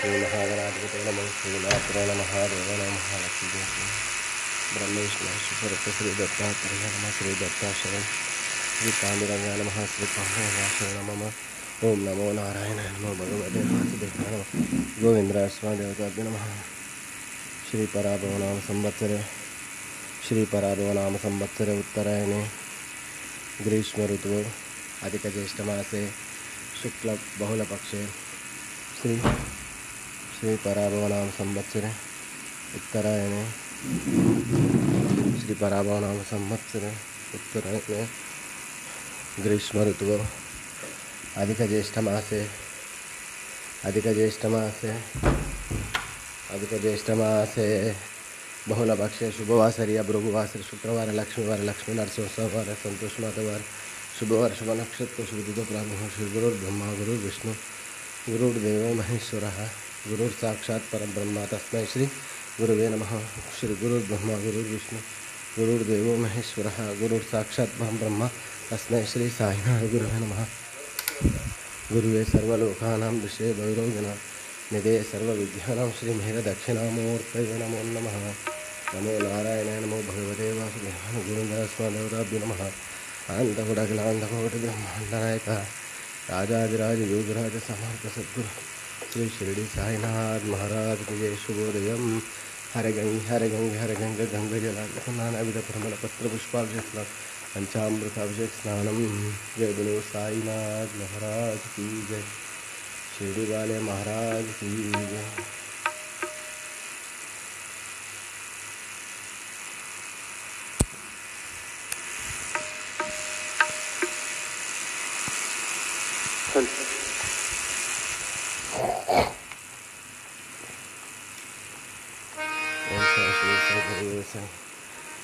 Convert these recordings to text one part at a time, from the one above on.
श्री महागणाधिपते नमः श्रीमात्रे नमः देवाय नमः लक्ष्मी ब्रह्मेश्वर सुरत श्री दत्तात्रेय नमः श्री दत्ताश्रय श्री पांडुरंगाय नमः श्री पांडुरंगाय नमः ओम नमो नारायणाय नमो भगवते वासुदेवाय नमः गोविंद्राय स्वादेवताभ्यो नमः श्री पराभवनाम संवत्सरे श्री पराभवनाम संवत्सरे उत्तरायणे ग्रीष्म ऋतु अधिकज्येष्ठमासे शुक्ल बहुलपक्षे श्री पराभवनाम संवत्सरे उत्तरायणे श्री पराभवनाम संवत्सरे उत्तरायणे ग्रीष्म ऋतु अधिकज्येष्ठमासे बहुलपक्षे शुभवासरीय भृगुवासरे शुक्रवार लक्ष्मी नरसिंहवार संतोषमातवार शुभवार शुभ नक्षत्र शुभ प्रारंभ श्री गुरुर्ब्रह्मा गुरुर्विष्णु गुरुर्देवो महेश्वरः गुरुर्साक्षात् परब्रह्म तस्मै श्री गुरुवे नमः श्री गुरुर्ब्रह्मा गुरुर्विष्णु गुरुर्देवो महेश्वरः गुरुर्साक्षात् परब्रह्म तस्मै श्री साईनाथ गुरुवे नमः गुरुवे सर्वलोकानां विषये भैरवजना निधे सर्वविद्यानां श्री मेहरदक्षिणामूर्तये नमो नमः नमो नारायणाय नमो भगवते वासुदेवाय गोविन्दास्मदेवताभ्यो नमः अनंतकोटि ब्रह्मांडनायक राजाधिराज योगराज समर्थ सद्गुरु श्री शिरडी साईनाथ महाराज की जय। शुभोदयम। हरे गंगे गंगा जलाभिषेक विध प्रमल पत्र पुष्पाभिषेक पंचामृताभिषेक स्नानम। जय बोलो साईनाथ महाराज की जय। शिरडी वाले महाराज की जय।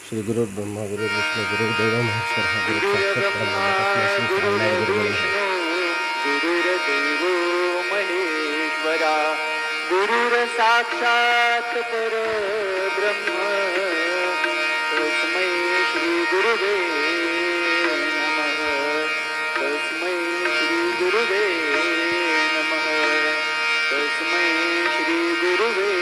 श्री गुरु ब्रह्मा गुरु विष्णु गुरु देव महेश्वर गुरुर साक्षात् परब्रह्म तस्मै श्री गुरुवे नमः। तस्मै श्री गुरुवे नमः। तस्मै श्री गुरुवे